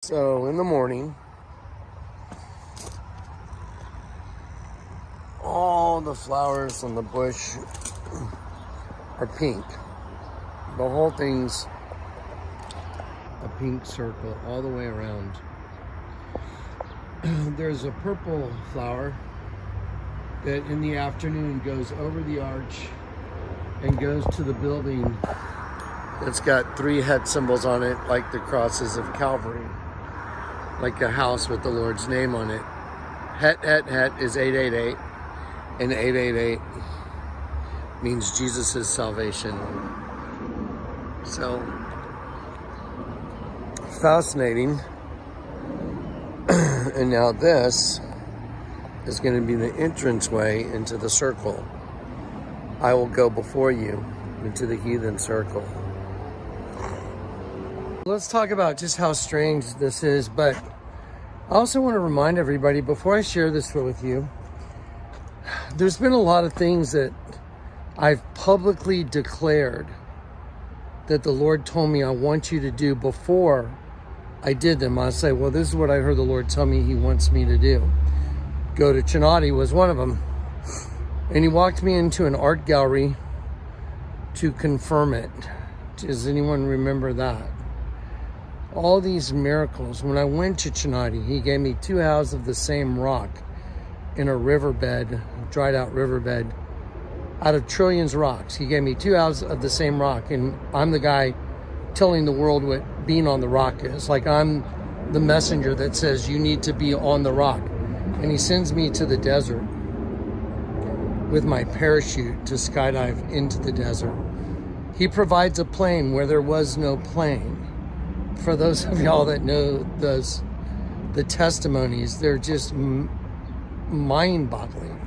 So in the morning, all the flowers on the bush are pink. The whole thing's a pink circle all the way around. There's a purple flower that in the afternoon goes over the arch and goes to the building that's got 3 het symbols on it, like the crosses of Calvary, like a house with the Lord's name on it. Het, het, het is 888, and 888 means Jesus' salvation. So, fascinating. And now this is going to be the entranceway into the circle. I will go before you into the heathen circle. Let's talk about just how strange this is, but I also want to remind everybody before I share this with you, there's been a lot of things that I've publicly declared that the Lord told me I want you to do before I did them. I say, well, this is what I heard the Lord tell me he wants me to do. Go to Chinati was one of them. And he walked me into an art gallery to confirm it. Does anyone remember that? All these miracles. When I went to Chinati, he gave me 2 halves of the same rock in a riverbed, dried out riverbed, out of trillions of rocks. He gave me 2 halves of the same rock, and I'm the guy telling the world what being on the rock is. Like, I'm the messenger that says you need to be on the rock. And he sends me to the desert with my parachute to skydive into the desert. He provides a plane where there was no plane. For those of y'all that know the testimonies, they're just mind-boggling.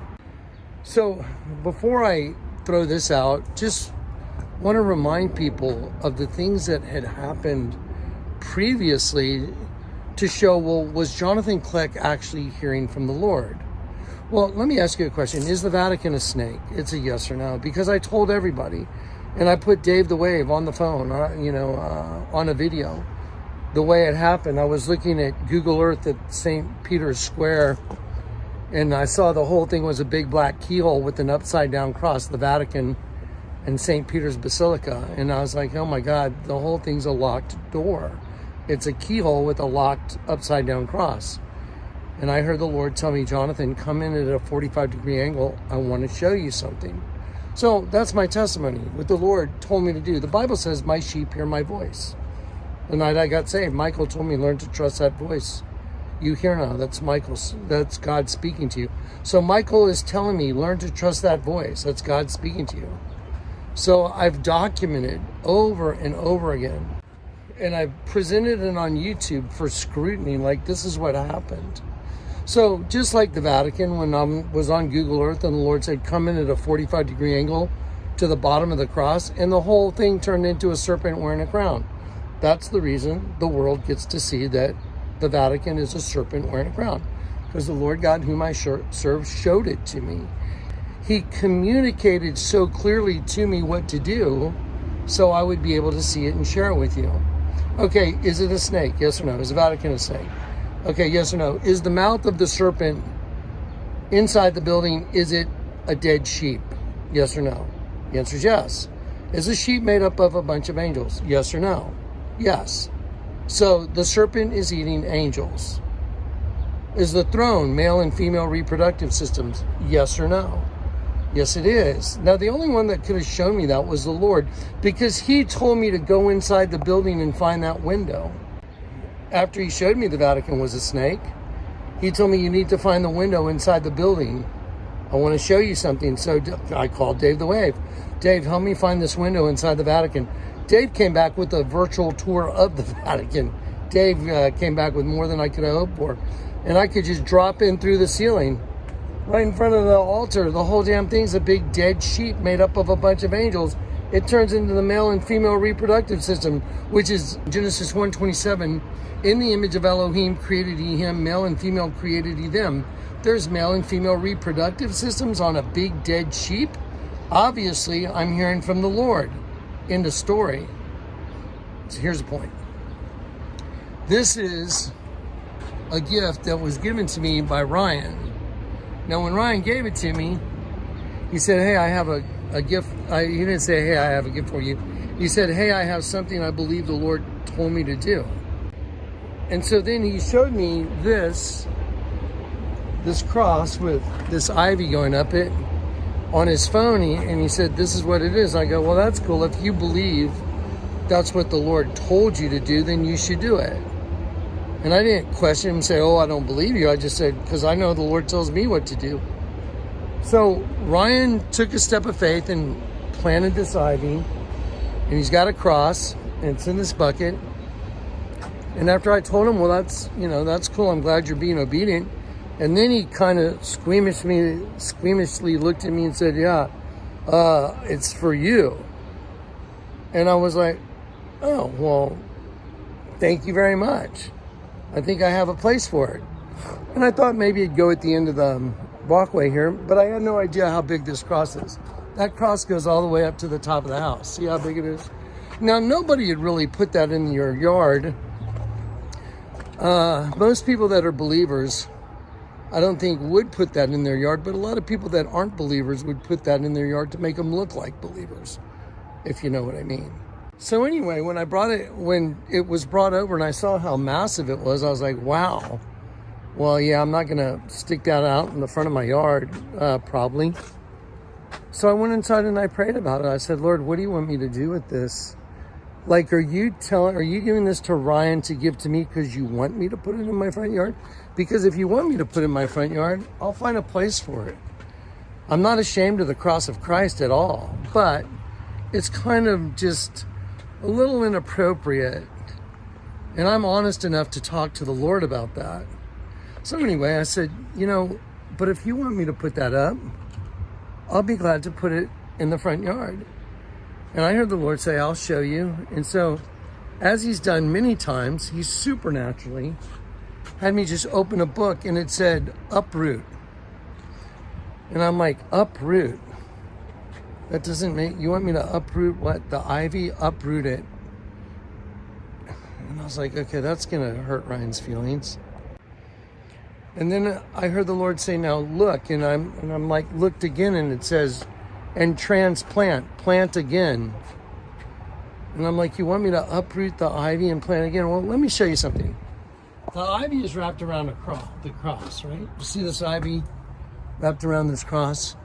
So before I throw this out, just want to remind people of the things that had happened previously to show, well, was Jonathan Kleck actually hearing from the Lord? Well, let me ask you a question. Is the Vatican a snake? It's a yes or no, because I told everybody, and I put Dave the Wave on the phone, on a video. The way it happened, I was looking at Google Earth at St. Peter's Square, and I saw the whole thing was a big black keyhole with an upside down cross, the Vatican and St. Peter's Basilica. And I was like, oh my God, the whole thing's a locked door. It's a keyhole with a locked upside down cross. And I heard the Lord tell me, Jonathan, come in at a 45-degree angle. I want to show you something. So that's my testimony, what the Lord told me to do. The Bible says, my sheep hear my voice. The night I got saved, Michael told me, learn to trust that voice. You hear now, that's Michael's, that's God speaking to you. So Michael is telling me, learn to trust that voice. That's God speaking to you. So I've documented over and over again, and I've presented it on YouTube for scrutiny, like this is what happened. So just like the Vatican, when I was on Google Earth and the Lord said, come in at a 45-degree angle to the bottom of the cross, and the whole thing turned into a serpent wearing a crown. That's the reason the world gets to see that the Vatican is a serpent wearing a crown, because the Lord God whom I serve showed it to me. He communicated so clearly to me what to do so I would be able to see it and share it with you. Okay, is it a snake? Yes or no? Is the Vatican a snake? Okay, yes or no? Is the mouth of the serpent inside the building, is it a dead sheep? Yes or no? The answer is yes. Is the sheep made up of a bunch of angels? Yes or no? Yes. So the serpent is eating angels. Is the throne male and female reproductive systems? Yes or no? Yes, it is. Now, the only one that could have shown me that was the Lord, because he told me to go inside the building and find that window. After he showed me the Vatican was a snake, he told me you need to find the window inside the building. I want to show you something. So I called Dave the Wave. Dave, help me find this window inside the Vatican. Dave came back with a virtual tour of the Vatican. Dave came back with more than I could have hoped for. And I could just drop in through the ceiling right in front of the altar. The whole damn thing's a big dead sheep made up of a bunch of angels. It turns into the male and female reproductive system, which is Genesis 1:27. In the image of Elohim created he him, male and female created he them. There's male and female reproductive systems on a big dead sheep. Obviously, I'm hearing from the Lord. End of story. So here's the point. This is a gift that was given to me by Ryan. Now, when Ryan gave it to me, he said, hey, I have a gift. He didn't say, hey, I have a gift for you. He said, hey, I have something I believe the Lord told me to do. And so then he showed me this cross with this ivy going up it on his phone. And he said, this is what it is. I go, well, that's cool. If you believe that's what the Lord told you to do, then you should do it. And I didn't question him and say, oh, I don't believe you. I just said, because I know the Lord tells me what to do. So Ryan took a step of faith and planted this ivy. And he's got a cross. And it's in this bucket. And after I told him, well, that's cool. I'm glad you're being obedient. And then he kind of squeamishly looked at me and said, yeah, it's for you. And I was like, oh, well, thank you very much. I think I have a place for it. And I thought maybe it'd go at the end of the walkway here, but I had no idea how big this cross is. That cross goes all the way up to the top of the house. See how big it is? Now, nobody had really put that in your yard. Most people that are believers, I don't think would put that in their yard, but a lot of people that aren't believers would put that in their yard to make them look like believers, if you know what I mean. So anyway, when it was brought over and I saw how massive it was, I was like, wow. Well, yeah, I'm not going to stick that out in the front of my yard, probably. So I went inside and I prayed about it. I said, Lord, what do you want me to do with this? Like, are you giving this to Ryan to give to me because you want me to put it in my front yard? Because if you want me to put it in my front yard, I'll find a place for it. I'm not ashamed of the cross of Christ at all, but it's kind of just a little inappropriate. And I'm honest enough to talk to the Lord about that. So anyway, I said, but if you want me to put that up, I'll be glad to put it in the front yard. And I heard the Lord say, I'll show you. And so, as he's done many times, he supernaturally had me just open a book and it said, uproot. And I'm like, uproot? That doesn't you want me to uproot what? The ivy? Uproot it. And I was like, okay, that's going to hurt Ryan's feelings. And then I heard the Lord say, now look. And I'm like, looked again and it says, and transplant, plant again. And I'm like, you want me to uproot the ivy and plant again? Well, let me show you something. The ivy is wrapped around the cross, right? You see this ivy wrapped around this cross?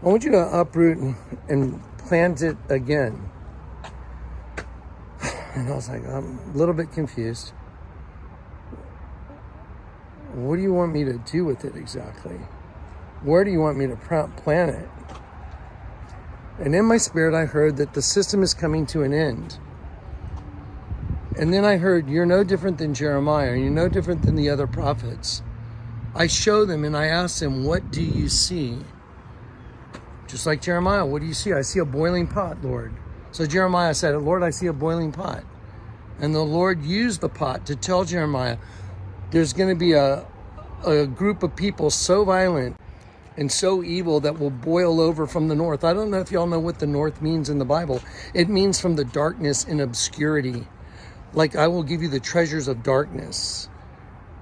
I want you to uproot and plant it again. And I was like, I'm a little bit confused. What do you want me to do with it exactly? Where do you want me to plant it? And in my spirit, I heard that the system is coming to an end. And then I heard, you're no different than Jeremiah. You're no different than the other prophets. I show them and I ask them, what do you see? Just like Jeremiah, what do you see? I see a boiling pot, Lord. So Jeremiah said, Lord, I see a boiling pot. And the Lord used the pot to tell Jeremiah, there's going to be a group of people so violent and so evil that will boil over from the north. I don't know if y'all know what the north means in the Bible. It means from the darkness and obscurity. Like, I will give you the treasures of darkness.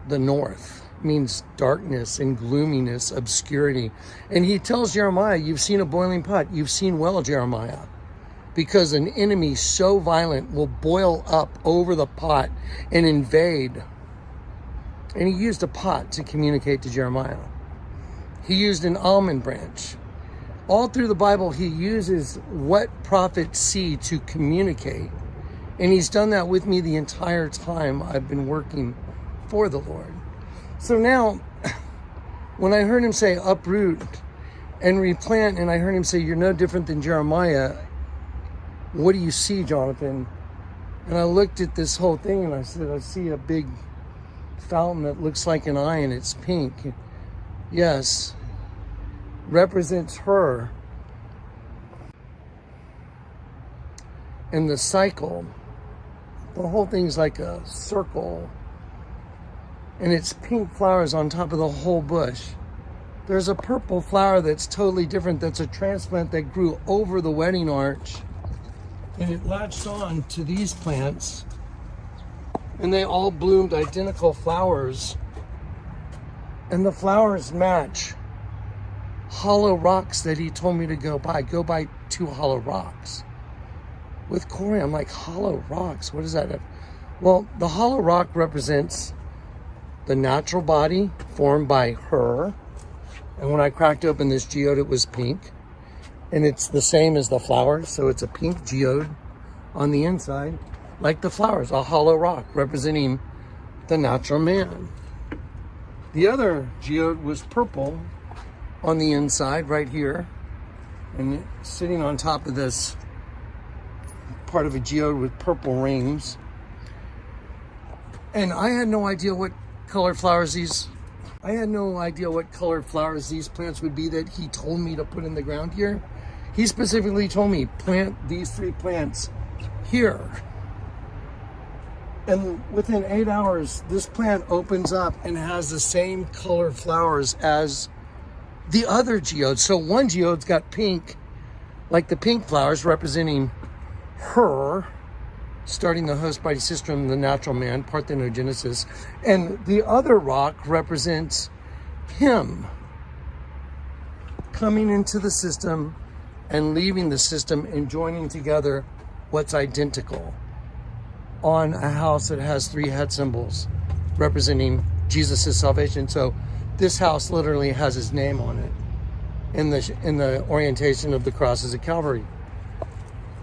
The north means darkness and gloominess, obscurity. And he tells Jeremiah, you've seen a boiling pot. You've seen well, Jeremiah. Because an enemy so violent will boil up over the pot and invade. And he used a pot to communicate to Jeremiah. He used an almond branch. All through the Bible, he uses what prophets see to communicate. And he's done that with me the entire time I've been working for the Lord. So now, when I heard him say uproot and replant, and I heard him say, you're no different than Jeremiah, what do you see, Jonathan? And I looked at this whole thing and I said, I see a big fountain that looks like an eye and it's pink. Yes, represents her. And the cycle, the whole thing's like a circle. And it's pink flowers on top of the whole bush. There's a purple flower that's totally different. That's a transplant that grew over the wedding arch. And it latched on to these plants. and they all bloomed identical flowers. And the flowers match hollow rocks that he told me to go buy. Go buy 2 hollow rocks. With Corey, I'm like, hollow rocks? What does that have? Well, the hollow rock represents the natural body formed by her. And when I cracked open this geode, it was pink. And it's the same as the flowers. So it's a pink geode on the inside, like the flowers, a hollow rock representing the natural man. The other geode was purple on the inside right here, and sitting on top of this part of a geode with purple rings. And I had no idea what colored flowers these plants would be that he told me to put in the ground here. He specifically told me plant these 3 plants here. And within 8 hours, this plant opens up and has the same colored flowers as the other geode. So one geode's got pink, like the pink flowers representing her, starting the host body system, the natural man, parthenogenesis. And the other rock represents him coming into the system and leaving the system and joining together what's identical on a house that has 3 head symbols representing Jesus' salvation. So this house literally has his name on it in the orientation of the crosses at Calvary.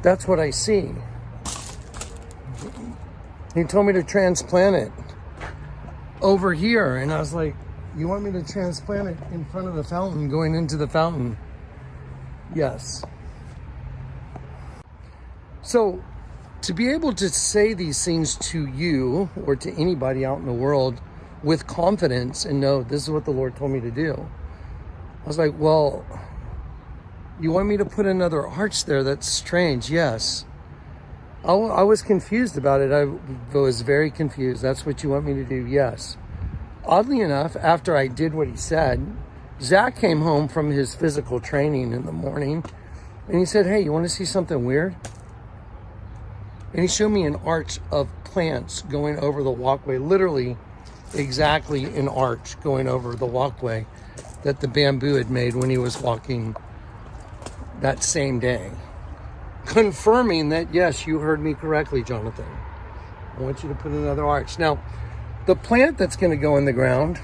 That's what I see. He told me to transplant it over here, and I was like, you want me to transplant it in front of the fountain, going into the fountain? Yes. So to be able to say these things to you or to anybody out in the world with confidence and know this is what the Lord told me to do, I was like, well, you want me to put another arch there? That's strange. Yes. I was confused about it. I was very confused. That's what you want me to do? Yes. Oddly enough, after I did what he said, Zach came home from his physical training in the morning, and he said, hey, you want to see something weird? And he showed me an arch of plants going over the walkway, literally exactly an arch going over the walkway that the bamboo had made when he was walking that same day. Confirming that, yes, you heard me correctly, Jonathan. I want you to put another arch. Now, the plant that's going to go in the ground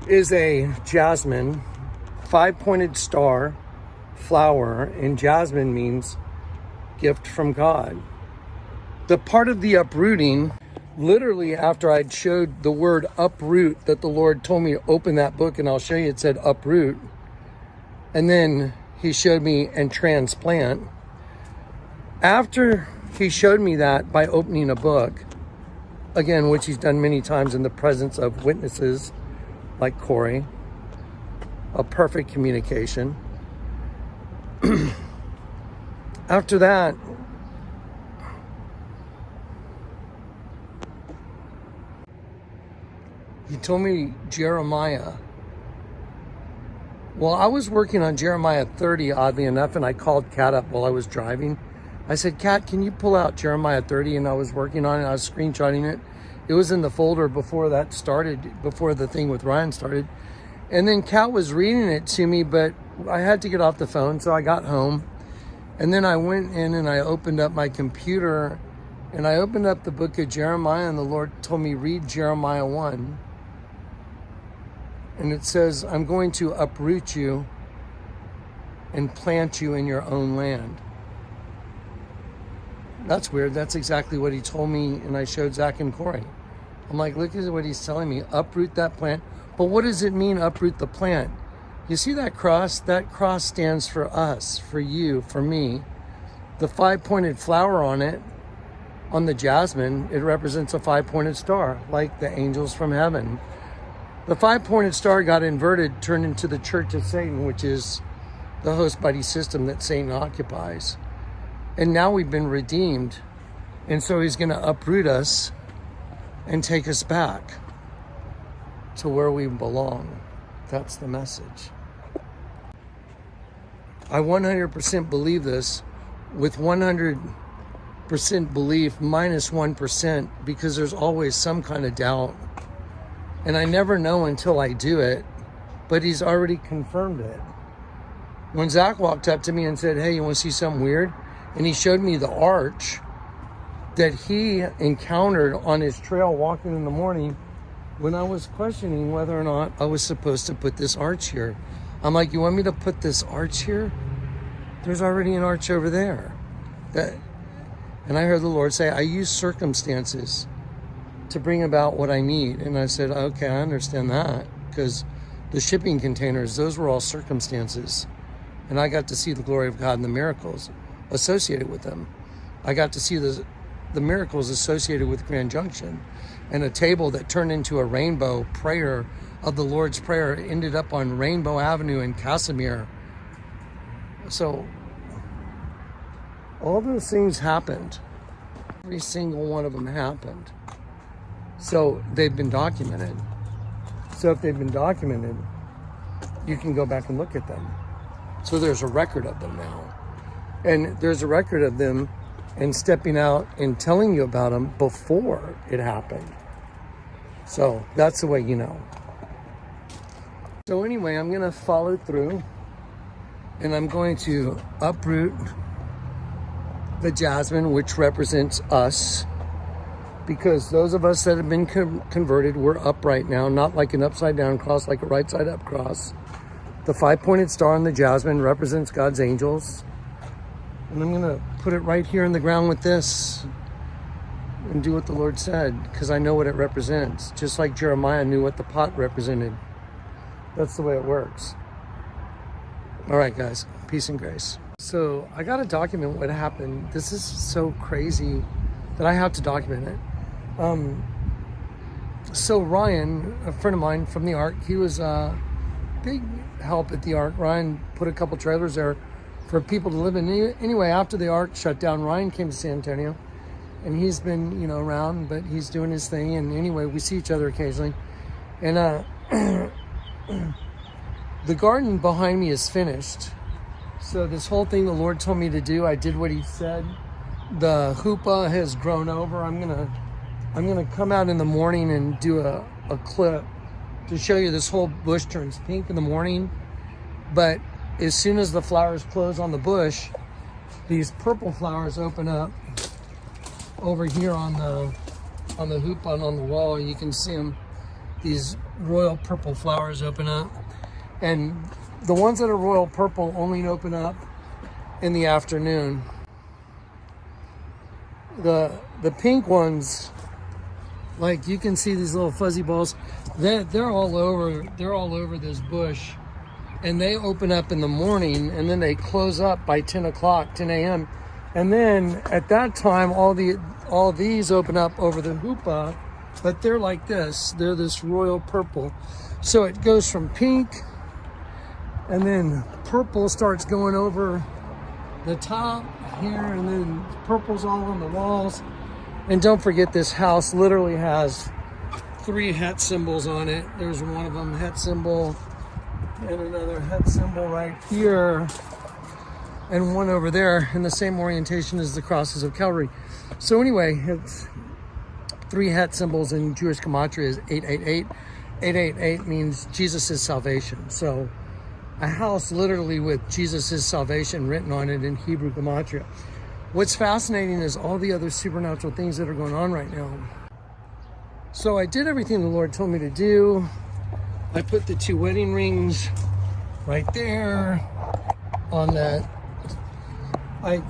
is a jasmine, 5-pointed star flower, and jasmine means gift from God. The part of the uprooting, literally after I'd showed the word uproot, that the Lord told me to open that book, and I'll show you, it said uproot. And then he showed me and transplant. After he showed me that by opening a book, again, which he's done many times in the presence of witnesses like Corey, a perfect communication. After that, he told me Jeremiah. Well, I was working on Jeremiah 30, oddly enough, and I called Kat up while I was driving. I said, Kat, can you pull out Jeremiah 30? And I was working on it. I was screenshotting it. It was in the folder before that started, before the thing with Ryan started. And then Kat was reading it to me, but I had to get off the phone, so I got home. And then I went in and I opened up my computer, and I opened up the book of Jeremiah, and the Lord told me, read Jeremiah 1. And it says, I'm going to uproot you and plant you in your own land. That's weird. That's exactly what he told me, and I showed Zach and Corey. I'm like, look at what he's telling me. Uproot that plant. But what does it mean, uproot the plant? You see that cross? That cross stands for us, for you, for me. The 5-pointed flower on it, on the jasmine, it represents a 5-pointed star, like the angels from heaven. The 5-pointed star got inverted, turned into the church of Satan, which is the host body system that Satan occupies. And now we've been redeemed. And so he's going to uproot us and take us back to where we belong. That's the message. I 100% believe this with 100% belief minus 1%, because there's always some kind of doubt. And I never know until I do it, but he's already confirmed it. When Zach walked up to me and said, hey, you want to see something weird? And he showed me the arch that he encountered on his trail walking in the morning when I was questioning whether or not I was supposed to put this arch here. I'm like, you want me to put this arch here? There's already an arch over there. And I heard the Lord say, I use circumstances to bring about what I need. And I said, okay, I understand that, because the shipping containers, those were all circumstances. And I got to see the glory of God and the miracles associated with them. I got to see the miracles associated with Grand Junction, and a table that turned into a rainbow prayer of the Lord's Prayer ended up on Rainbow Avenue in Casimir. So all those things happened. Every single one of them happened. So they've been documented. So if they've been documented, you can go back and look at them. So there's a record of them now. And there's a record of them and stepping out and telling you about them before it happened. So that's the way you know. So anyway, I'm going to follow through, and I'm going to uproot the jasmine, which represents us, because those of us that have been converted, we're up right now, not like an upside down cross, like a right side up cross. The 5-pointed star on the jasmine represents God's angels. And I'm going to put it right here in the ground with this and do what the Lord said, because I know what it represents. Just like Jeremiah knew what the pot represented. That's the way it works. All right, guys. Peace and grace. So I got to document what happened. This is so crazy that I have to document it. So Ryan, a friend of mine from the Ark, he was a big help at the Ark. Ryan put a couple trailers there for people to live in. Anyway, after the Ark shut down, Ryan came to San Antonio, and he's been, around, but he's doing his thing. And anyway, we see each other occasionally. And the garden behind me is finished. So this whole thing the Lord told me to do, I did what he said. The hoopah has grown over. I'm gonna come out in the morning and do a clip to show you this whole bush turns pink in the morning. But as soon as the flowers close on the bush, these purple flowers open up over here on the hoopah and on the wall. You can see them. These royal purple flowers open up, and the ones that are royal purple only open up in the afternoon. The pink ones, like you can see these little fuzzy balls, they're all over this bush, and they open up in the morning, and then they close up by 10 a.m. And then at that time, all these open up over the hoopah, but they're like this. They're this royal purple. So it goes from pink, and then purple starts going over the top here, and then purple's all on the walls. And don't forget, this house literally has 3 het symbols on it. There's one of them, het symbol, and another het symbol right here, and one over there in the same orientation as the crosses of Calvary. So anyway, it's 3 het symbols in Jewish gematria is 888. 888 means Jesus' salvation. So a house literally with Jesus' salvation written on it in Hebrew gematria. What's fascinating is all the other supernatural things that are going on right now. So I did everything the Lord told me to do. I put the 2 wedding rings right there on that. I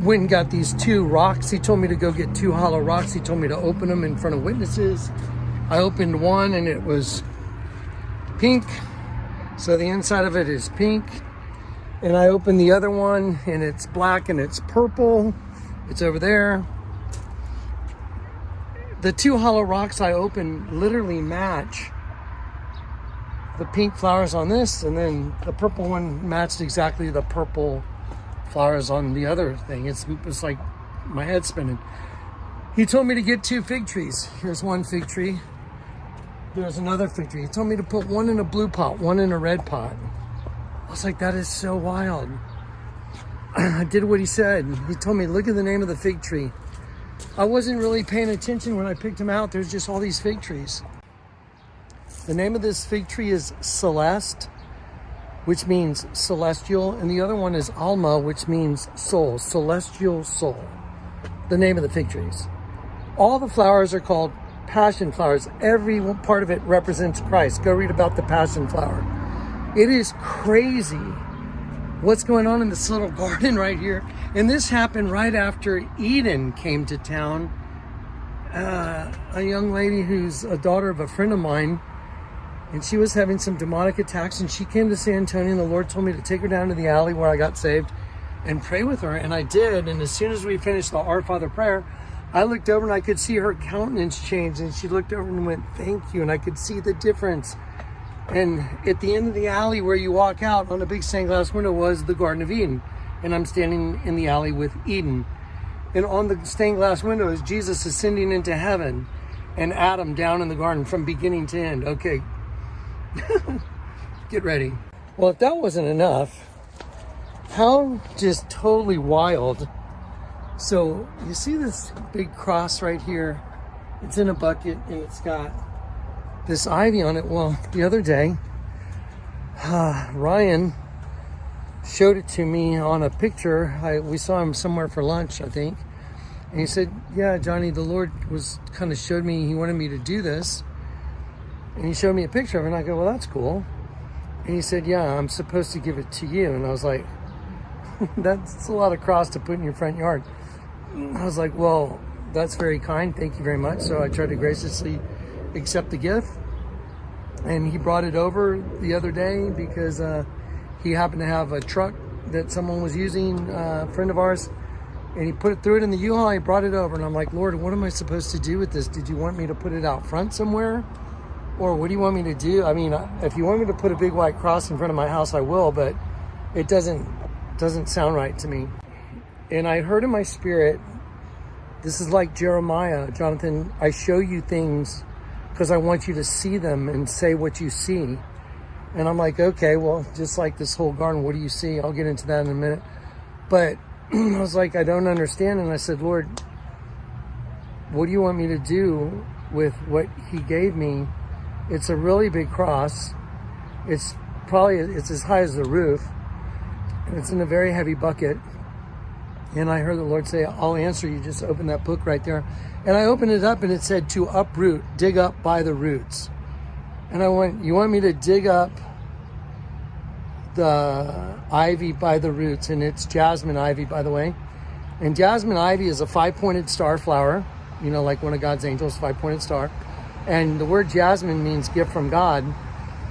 went and got these 2 rocks. He told me to go get 2 hollow rocks. He told me to open them in front of witnesses. I opened one and it was pink. So the inside of it is pink. And I opened the other one and it's black and it's purple. It's over there. The 2 hollow rocks I opened literally match the pink flowers on this, and then the purple one matched exactly the purple flowers on the other thing. It's like my head spinning. He told me to get 2 fig trees. Here's one fig tree. There's another fig tree. He told me to put one in a blue pot, one in a red pot. I was like, that is so wild. I did what he said. He told me, look at the name of the fig tree. I wasn't really paying attention when I picked him out. There's just all these fig trees. The name of this fig tree is Celeste, which means celestial, and the other one is Alma, which means soul, celestial soul. The name of the fig trees. All the flowers are called passion flowers. Every part of it represents Christ. Go read about the passion flower. It is crazy what's going on in this little garden right here. And this happened right after Eden came to town. A young lady who's a daughter of a friend of mine, and she was having some demonic attacks, and she came to San Antonio, and the Lord told me to take her down to the alley where I got saved and pray with her, and I did. And as soon as we finished the Our Father prayer, I looked over and I could see her countenance change, and she looked over and went, thank you, and I could see the difference. And at the end of the alley where you walk out on a big stained glass window was the Garden of Eden, and I'm standing in the alley with Eden. And on the stained glass window is Jesus ascending into heaven and Adam down in the garden from beginning to end. Okay, get ready. Well, if that wasn't enough, how just totally wild. So you see this big cross right here? It's in a bucket and it's got this ivy on it. Well, the other day, Ryan showed it to me on a picture. We saw him somewhere for lunch, I think. And he said, yeah, Johnny, the Lord showed me, he wanted me to do this. And he showed me a picture of it, and I go, well, that's cool. And he said, yeah, I'm supposed to give it to you. And I was like, that's a lot of cross to put in your front yard. I was like, well, that's very kind. Thank you very much. So I tried to graciously accept the gift. And he brought it over the other day because he happened to have a truck that someone was using, a friend of ours, and he threw it in the U-Haul. He brought it over, and I'm like, Lord, what am I supposed to do with this? Did you want me to put it out front somewhere? Or what do you want me to do? I mean, if you want me to put a big white cross in front of my house, I will, but it doesn't sound right to me. And I heard in my spirit, this is like Jeremiah, Jonathan, I show you things because I want you to see them and say what you see. And I'm like, okay, well, just like this whole garden, what do you see? I'll get into that in a minute. But I was like, I don't understand. And I said, Lord, what do you want me to do with what he gave me? It's a really big cross. It's as high as the roof. And it's in a very heavy bucket. And I heard the Lord say, I'll answer you. Just open that book right there. And I opened it up and it said to uproot, dig up by the roots. And I went, you want me to dig up the ivy by the roots? And it's jasmine ivy, by the way. And jasmine ivy is a 5-pointed star flower, you know, like one of God's angels, 5-pointed star. And the word jasmine means gift from God.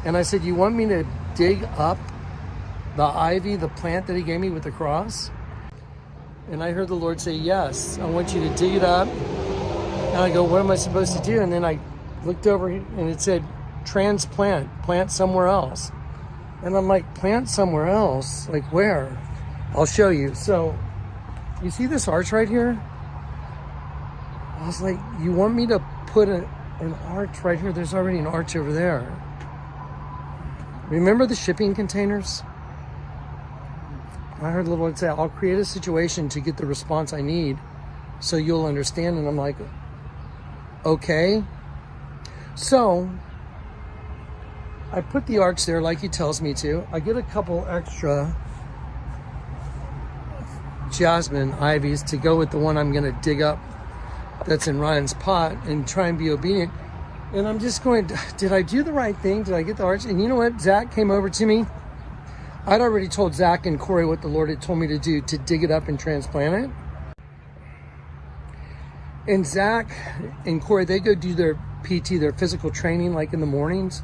And I said, you want me to dig up the ivy, the plant that he gave me with the cross? And I heard the Lord say, yes, I want you to dig it up. And I go, what am I supposed to do? And then I looked over and it said, transplant, plant somewhere else. And I'm like, plant somewhere else? Like where? I'll show you. So you see this arch right here? I was like, you want me to put an arch right here? There's already an arch over there. Remember the shipping containers? I heard the Lord say, I'll create a situation to get the response I need so you'll understand. And I'm like, okay. So I put the arch there like he tells me to. I get a couple extra jasmine ivies to go with the one I'm going to dig up that's in Ryan's pot and try and be obedient. And I'm just going, did I do the right thing? Did I get the arch? And you know what? Zach came over to me. I'd already told Zach and Corey what the Lord had told me to do, to dig it up and transplant it. And Zach and Corey, they go do their PT, their physical training, like in the mornings.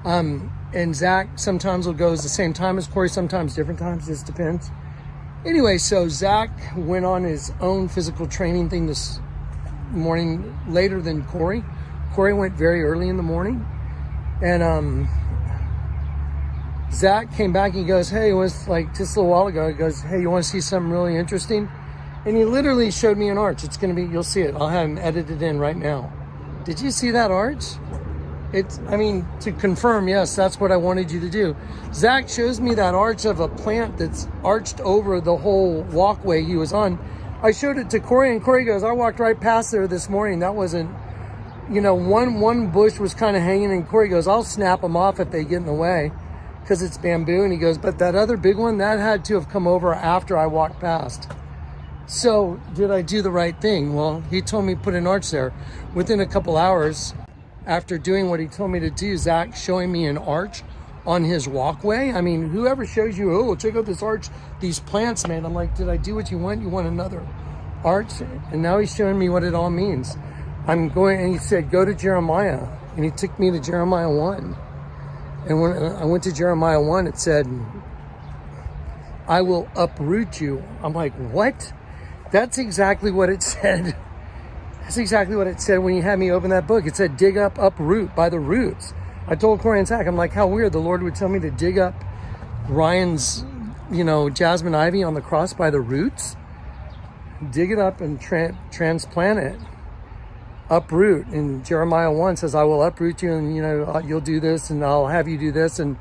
And Zach sometimes will go at the same time as Corey, sometimes different times, just depends. Anyway, so Zach went on his own physical training thing this morning later than Corey. Corey went very early in the morning. And Zach came back and he goes, hey, it was like just a little while ago. He goes, hey, you want to see something really interesting? And he literally showed me an arch. It's going to be, you'll see it. I'll have him edited in right now. Did you see that arch? To confirm, yes, that's what I wanted you to do. Zach shows me that arch of a plant that's arched over the whole walkway he was on. I showed it to Corey, and Corey goes, I walked right past there this morning. That wasn't, one bush was kind of hanging, and Corey goes, I'll snap them off if they get in the way because it's bamboo. And he goes, but that other big one, that had to have come over after I walked past. So did I do the right thing? Well, he told me put an arch there. Within a couple hours, after doing what he told me to do, Zach showing me an arch on his walkway. I mean, whoever shows you, oh, check out this arch, these plants, man. I'm like, did I do what you want? You want another arch? And now he's showing me what it all means. I'm going, and he said, go to Jeremiah. And he took me to Jeremiah 1. And when I went to Jeremiah 1, it said, I will uproot you. I'm like, what? That's exactly what it said. That's exactly what it said when you had me open that book. It said, dig up, uproot by the roots. I told Corey and Zach, I'm like, how weird. The Lord would tell me to dig up Ryan's, jasmine ivy on the cross by the roots. Dig it up and transplant it. Uproot. And Jeremiah 1 says, I will uproot you, and, you'll do this, and I'll have you do this, and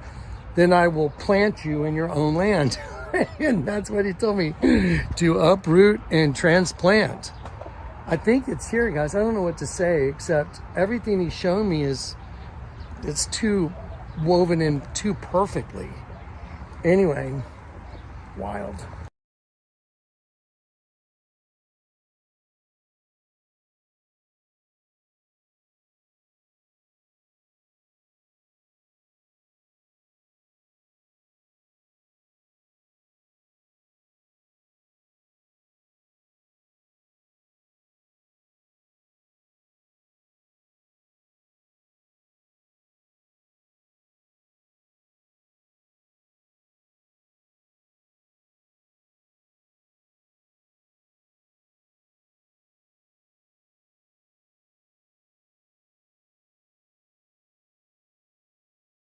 then I will plant you in your own land. And that's what he told me, to uproot and transplant. I think it's here, guys. I don't know what to say, except everything he's shown me it's too woven in too perfectly. Anyway, wild.